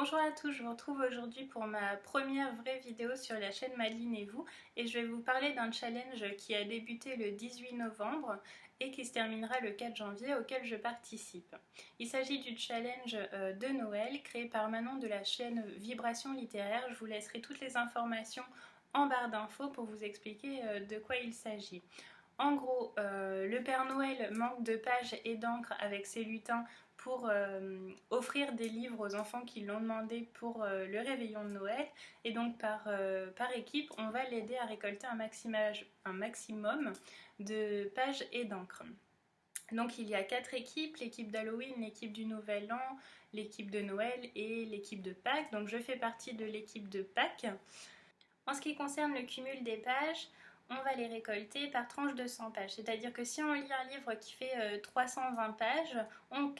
Bonjour à tous, je vous retrouve aujourd'hui pour ma première vraie vidéo sur la chaîne Madeline et vous et je vais vous parler d'un challenge qui a débuté le 18 novembre et qui se terminera le 4 janvier auquel je participe. Il s'agit du challenge de Noël créé par Manon de la chaîne Vibration littéraire. Je vous laisserai toutes les informations en barre d'infos pour vous expliquer de quoi il s'agit. En gros, le Père Noël manque de pages et d'encre avec ses lutins pour offrir des livres aux enfants qui l'ont demandé pour le réveillon de Noël. Et donc par équipe, on va l'aider à récolter un maximum de pages et d'encre. Donc il y a 4 équipes, l'équipe d'Halloween, l'équipe du Nouvel An, l'équipe de Noël et l'équipe de Pâques. Donc je fais partie de l'équipe de Pâques. En ce qui concerne le cumul des pages, on va les récolter par tranche de 100 pages. C'est-à-dire que si on lit un livre qui fait 320 pages, on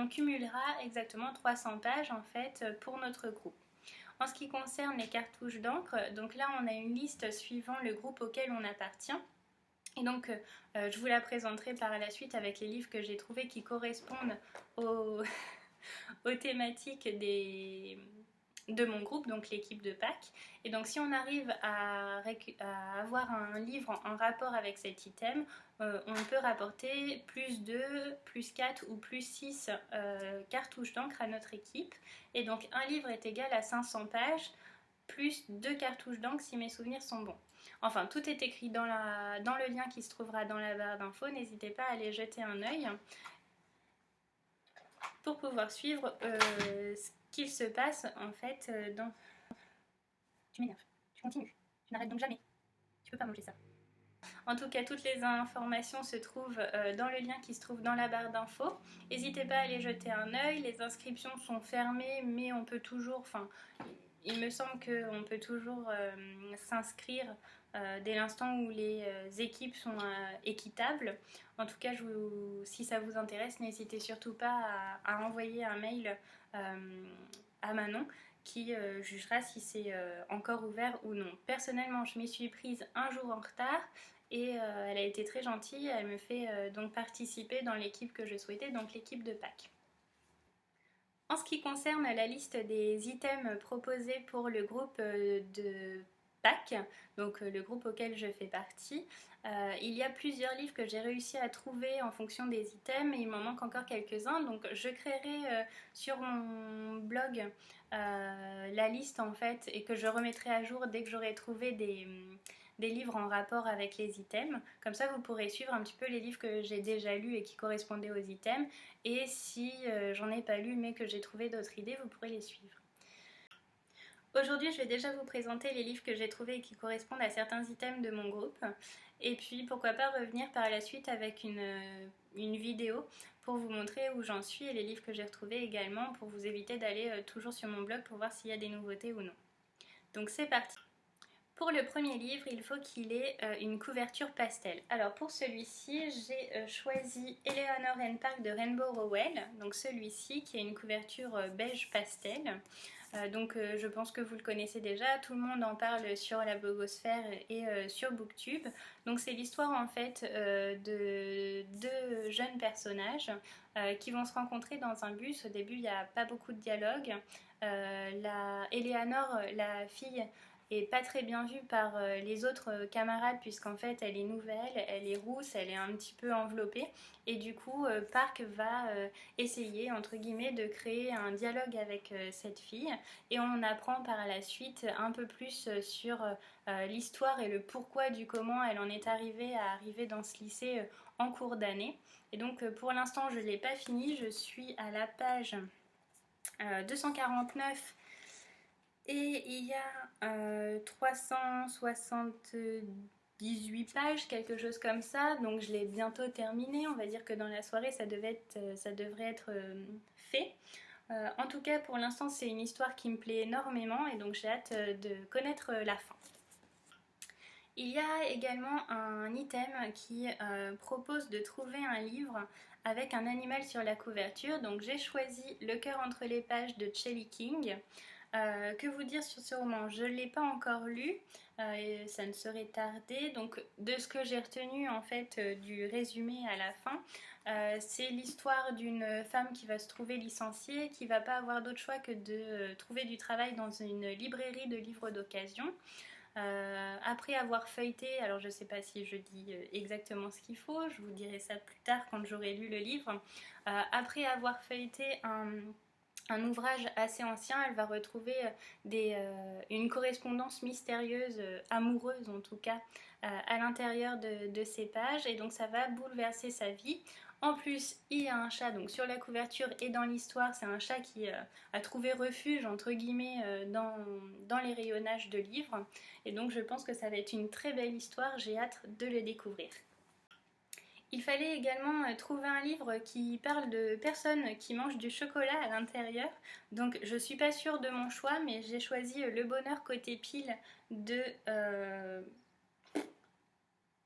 cumulera exactement 300 pages en fait pour notre groupe. En ce qui concerne les cartouches d'encre, donc là on a une liste suivant le groupe auquel on appartient. Et donc je vous la présenterai par la suite avec les livres que j'ai trouvés qui correspondent aux thématiques de mon groupe, donc l'équipe de Pâques. Et donc si on arrive à avoir un livre en rapport avec cet item, on peut rapporter plus 2, plus 4 ou plus 6 cartouches d'encre à notre équipe. Et donc un livre est égal à 500 pages plus 2 cartouches d'encre si mes souvenirs sont bons. Enfin, tout est écrit dans le lien qui se trouvera dans la barre d'infos, n'hésitez pas à aller jeter un œil pour pouvoir suivre ce qu'il se passe en fait dans... Tu m'énerves, tu continues, tu n'arrêtes donc jamais, tu peux pas manger ça. En tout cas, toutes les informations se trouvent dans le lien qui se trouve dans la barre d'infos. N'hésitez pas à aller jeter un œil, les inscriptions sont fermées, mais on peut toujours, il me semble qu'on peut toujours s'inscrire dès l'instant où les équipes sont équitables. En tout cas, si ça vous intéresse, n'hésitez surtout pas à envoyer un mail à Manon qui jugera si c'est encore ouvert ou non. Personnellement, je m'y suis prise un jour en retard et elle a été très gentille. Elle me fait donc participer dans l'équipe que je souhaitais, donc l'équipe de Pâques. En ce qui concerne la liste des items proposés pour le groupe de Pâques, donc le groupe auquel je fais partie, il y a plusieurs livres que j'ai réussi à trouver en fonction des items et il m'en manque encore quelques-uns, donc je créerai sur mon blog la liste en fait et que je remettrai à jour dès que j'aurai trouvé des livres en rapport avec les items. Comme ça vous pourrez suivre un petit peu les livres que j'ai déjà lus et qui correspondaient aux items, et si j'en ai pas lu mais que j'ai trouvé d'autres idées, vous pourrez les suivre. Aujourd'hui, je vais déjà vous présenter les livres que j'ai trouvés et qui correspondent à certains items de mon groupe. Et puis, pourquoi pas revenir par la suite avec une vidéo pour vous montrer où j'en suis et les livres que j'ai retrouvés également, pour vous éviter d'aller toujours sur mon blog pour voir s'il y a des nouveautés ou non. Donc c'est parti. Pour le premier livre, il faut qu'il ait une couverture pastel. Alors pour celui-ci, j'ai choisi Eleanor and Park de Rainbow Rowell. Donc celui-ci qui a une couverture beige pastel. Je pense que vous le connaissez déjà, tout le monde en parle sur la blogosphère et sur Booktube. Donc c'est l'histoire en fait de deux jeunes personnages qui vont se rencontrer dans un bus. Au début, il n'y a pas beaucoup de dialogue. Eleanor, la fille, et pas très bien vue par les autres camarades puisqu'en fait elle est nouvelle, elle est rousse, elle est un petit peu enveloppée et du coup Park va essayer entre guillemets de créer un dialogue avec cette fille et on apprend par la suite un peu plus sur l'histoire et le pourquoi du comment elle en est arrivée à arriver dans ce lycée en cours d'année. Et donc pour l'instant je ne l'ai pas fini, je suis à la page 249 et il y a 378 pages, quelque chose comme ça, donc je l'ai bientôt terminé. On va dire que dans la soirée ça devrait être fait. En tout cas pour l'instant c'est une histoire qui me plaît énormément et donc j'ai hâte de connaître la fin. Il y a également un item qui propose de trouver un livre avec un animal sur la couverture. Donc j'ai choisi Le cœur entre les pages de Shelley King. Que vous dire sur ce roman? Je ne l'ai pas encore lu, et ça ne serait tardé. Donc de ce que j'ai retenu en fait du résumé à la fin, c'est l'histoire d'une femme qui va se trouver licenciée, qui va pas avoir d'autre choix que de trouver du travail dans une librairie de livres d'occasion. Après avoir feuilleté, alors je ne sais pas si je dis exactement ce qu'il faut, je vous dirai ça plus tard quand j'aurai lu le livre. Après avoir feuilleté un ouvrage assez ancien, elle va retrouver une correspondance mystérieuse, amoureuse en tout cas, à l'intérieur de ces pages, et donc ça va bouleverser sa vie. En plus, il y a un chat, donc sur la couverture et dans l'histoire, c'est un chat qui a trouvé refuge, entre guillemets, dans les rayonnages de livres. Et donc je pense que ça va être une très belle histoire, j'ai hâte de le découvrir. Il fallait également trouver un livre qui parle de personnes qui mangent du chocolat à l'intérieur. Donc je suis pas sûre de mon choix, mais j'ai choisi Le bonheur côté pile de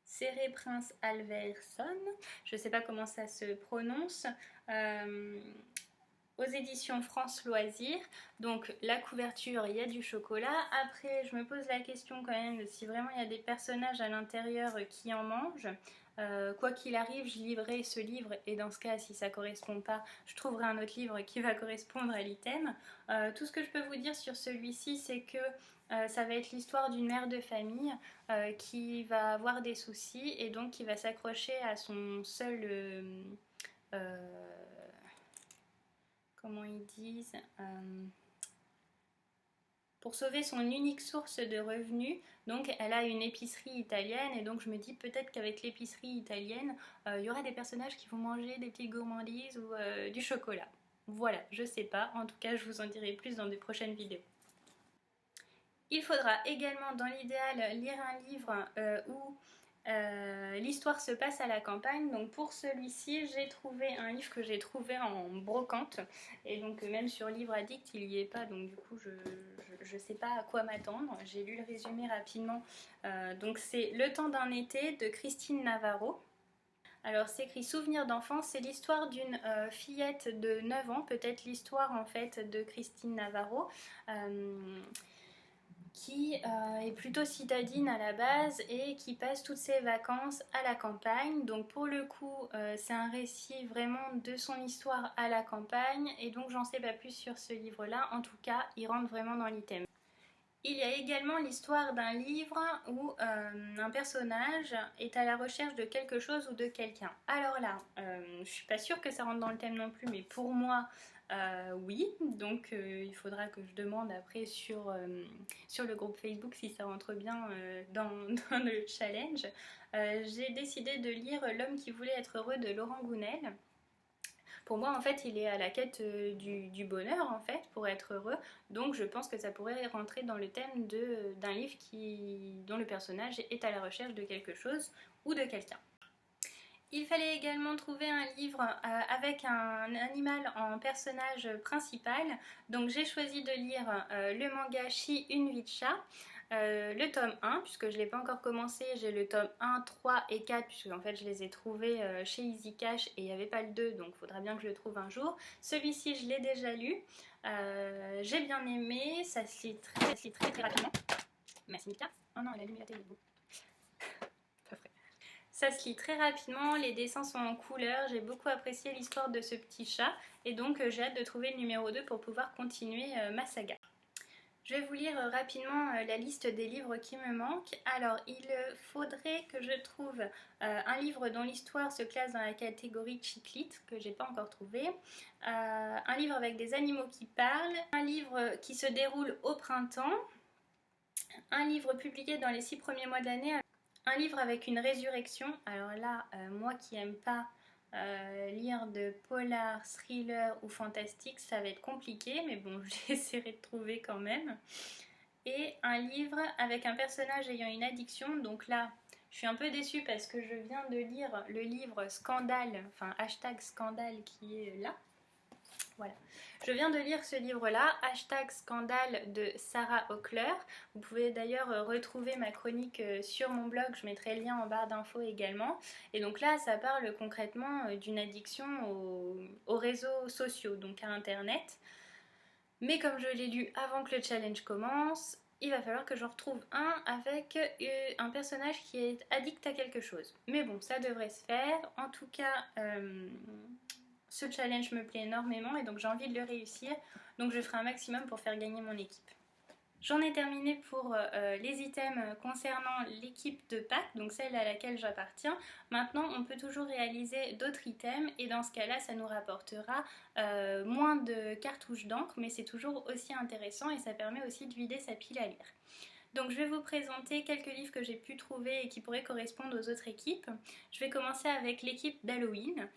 Céré Prince Alverson. Je ne sais pas comment ça se prononce. Aux éditions France Loisirs. Donc la couverture, il y a du chocolat. Après, je me pose la question quand même de si vraiment il y a des personnages à l'intérieur qui en mangent. Quoi qu'il arrive, je lirai ce livre, et dans ce cas, si ça ne correspond pas, je trouverai un autre livre qui va correspondre à l'item. Tout ce que je peux vous dire sur celui-ci, c'est que ça va être l'histoire d'une mère de famille qui va avoir des soucis et donc qui va s'accrocher à son seul... comment ils disent, pour sauver son unique source de revenus. Donc elle a une épicerie italienne, et donc je me dis peut-être qu'avec l'épicerie italienne, il y aura des personnages qui vont manger des petites gourmandises ou du chocolat. Voilà, je sais pas, en tout cas je vous en dirai plus dans de prochaines vidéos. Il faudra également dans l'idéal lire un livre où l'histoire se passe à la campagne. Donc pour celui-ci, j'ai trouvé un livre que j'ai trouvé en brocante, et donc même sur Livre Addict il n'y est pas, donc du coup je sais pas à quoi m'attendre. J'ai lu le résumé rapidement. Donc c'est Le temps d'un été de Christine Navarro. Alors c'est écrit Souvenir d'enfance, c'est l'histoire d'une fillette de 9 ans, peut-être l'histoire en fait de Christine Navarro, qui est plutôt citadine à la base et qui passe toutes ses vacances à la campagne. Donc pour le coup, c'est un récit vraiment de son histoire à la campagne, et donc j'en sais pas plus sur ce livre-là. En tout cas, il rentre vraiment dans l'item. Il y a également l'histoire d'un livre où un personnage est à la recherche de quelque chose ou de quelqu'un. Alors là, je suis pas sûre que ça rentre dans le thème non plus, mais pour moi, oui. Donc il faudra que je demande après sur le groupe Facebook si ça rentre bien dans le challenge. J'ai décidé de lire L'homme qui voulait être heureux de Laurent Gounel. Pour moi, en fait, il est à la quête du bonheur, en fait, pour être heureux. Donc, je pense que ça pourrait rentrer dans le thème d'un livre dont le personnage est à la recherche de quelque chose ou de quelqu'un. Il fallait également trouver un livre avec un animal en personnage principal. Donc, j'ai choisi de lire le manga Shi Une vie de chat. Le tome 1, puisque je ne l'ai pas encore commencé, j'ai le tome 1, 3 et 4, puisque en fait je les ai trouvés chez Easy Cash et il n'y avait pas le 2, donc il faudra bien que je le trouve un jour. Celui-ci, je l'ai déjà lu, j'ai bien aimé, ça se lit très rapidement. Merci Mika. Oh non, elle a allumé la télé. Pas vrai. Ça se lit très rapidement, les dessins sont en couleur, j'ai beaucoup apprécié l'histoire de ce petit chat, et donc j'ai hâte de trouver le numéro 2 pour pouvoir continuer ma saga. Je vais vous lire rapidement la liste des livres qui me manquent. Alors, il faudrait que je trouve un livre dont l'histoire se classe dans la catégorie chick lit, que j'ai pas encore trouvé. Un livre avec des animaux qui parlent. Un livre qui se déroule au printemps. Un livre publié dans les 6 premiers mois d'année. Un livre avec une résurrection. Alors là, moi qui aime pas lire de polar, thriller ou fantastique, ça va être compliqué, mais bon, j'essaierai de trouver quand même. Et un livre avec un personnage ayant une addiction. Donc là, je suis un peu déçue parce que je viens de lire le livre Scandale, enfin hashtag Scandale qui est là. Voilà. Je viens de lire ce livre-là, hashtag Scandale de Sarah Hockler. Vous pouvez d'ailleurs retrouver ma chronique sur mon blog, je mettrai le lien en barre d'infos également. Et donc là, ça parle concrètement d'une addiction aux réseaux sociaux, donc à Internet. Mais comme je l'ai lu avant que le challenge commence, il va falloir que j'en retrouve un avec un personnage qui est addict à quelque chose. Mais bon, ça devrait se faire. En tout cas, ce challenge me plaît énormément et donc j'ai envie de le réussir. Donc je ferai un maximum pour faire gagner mon équipe. J'en ai terminé pour les items concernant l'équipe de Pâques, donc celle à laquelle j'appartiens. Maintenant, on peut toujours réaliser d'autres items et dans ce cas-là, ça nous rapportera moins de cartouches d'encre, mais c'est toujours aussi intéressant et ça permet aussi de vider sa pile à lire. Donc je vais vous présenter quelques livres que j'ai pu trouver et qui pourraient correspondre aux autres équipes. Je vais commencer avec l'équipe d'Halloween.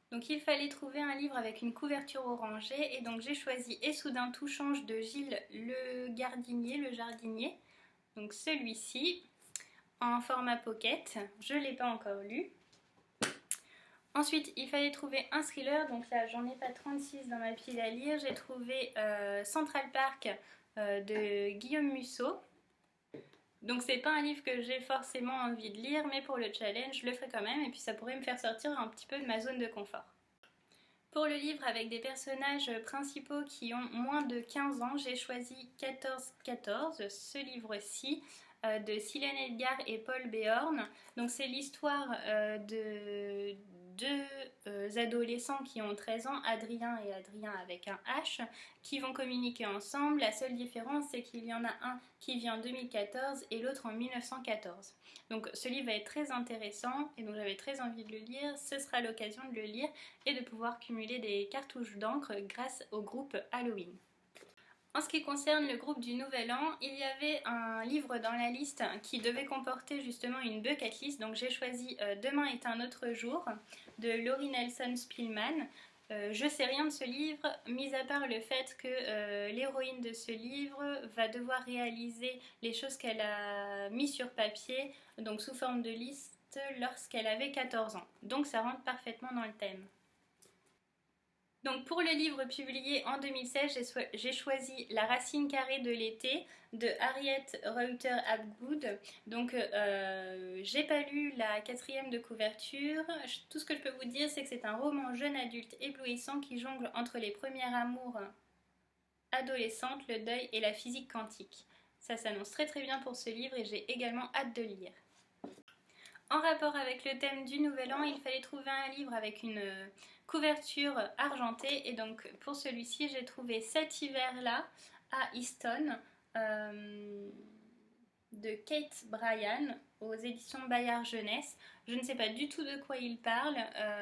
Donc il fallait trouver un livre avec une couverture orangée et donc j'ai choisi Et soudain tout change de Gilles le jardinier, donc celui-ci en format pocket, je ne l'ai pas encore lu. Ensuite il fallait trouver un thriller, donc là j'en ai pas 36 dans ma pile à lire, j'ai trouvé Central Park de Guillaume Musso. Donc c'est pas un livre que j'ai forcément envie de lire, mais pour le challenge je le ferai quand même et puis ça pourrait me faire sortir un petit peu de ma zone de confort. Pour le livre avec des personnages principaux qui ont moins de 15 ans, j'ai choisi 14-14, ce livre-ci, de Silène Edgar et Paul Béorn. Donc c'est l'histoire de deux adolescents qui ont 13 ans, Adrien et Adrien avec un H, qui vont communiquer ensemble. La seule différence, c'est qu'il y en a un qui vit en 2014 et l'autre en 1914. Donc ce livre va être très intéressant et donc j'avais très envie de le lire. Ce sera l'occasion de le lire et de pouvoir cumuler des cartouches d'encre grâce au groupe Halloween. En ce qui concerne le groupe du Nouvel An, il y avait un livre dans la liste qui devait comporter justement une bucket list, donc j'ai choisi Demain est un autre jour de Laurie Nelson Spillman. Je sais rien de ce livre, mis à part le fait que l'héroïne de ce livre va devoir réaliser les choses qu'elle a mis sur papier, donc sous forme de liste, lorsqu'elle avait 14 ans. Donc ça rentre parfaitement dans le thème. Donc pour le livre publié en 2016, j'ai choisi La racine carrée de l'été de Harriet Reuter Hapgood. Donc j'ai pas lu la 4e de couverture. Tout ce que je peux vous dire, c'est que c'est un roman jeune adulte éblouissant qui jongle entre les premiers amours adolescentes, le deuil et la physique quantique. Ça s'annonce très très bien pour ce livre et j'ai également hâte de le lire. En rapport avec le thème du Nouvel An, il fallait trouver un livre avec une couverture argentée et donc pour celui-ci j'ai trouvé Cet hiver-là à Easton de Kate Bryan aux éditions Bayard Jeunesse. Je ne sais pas du tout de quoi il parle,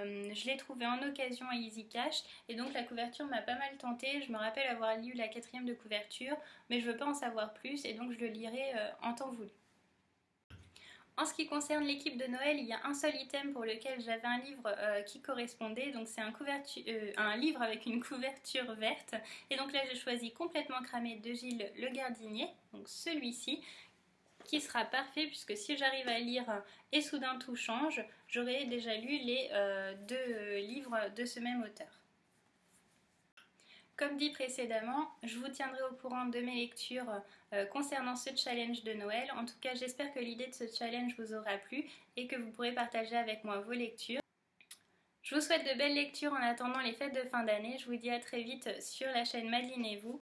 je l'ai trouvé en occasion à Easy Cash et donc la couverture m'a pas mal tentée. Je me rappelle avoir lu la 4e de couverture mais je veux pas en savoir plus et donc je le lirai en temps voulu. En ce qui concerne l'équipe de Noël, il y a un seul item pour lequel j'avais un livre qui correspondait, donc c'est un livre avec une couverture verte. Et donc là j'ai choisi Complètement cramé de Gilles le Gardinier, donc celui-ci, qui sera parfait puisque si j'arrive à lire Et soudain tout change, j'aurai déjà lu les 2 livres de ce même auteur. Comme dit précédemment, je vous tiendrai au courant de mes lectures concernant ce challenge de Noël. En tout cas, j'espère que l'idée de ce challenge vous aura plu et que vous pourrez partager avec moi vos lectures. Je vous souhaite de belles lectures en attendant les fêtes de fin d'année. Je vous dis à très vite sur la chaîne Madeline et vous.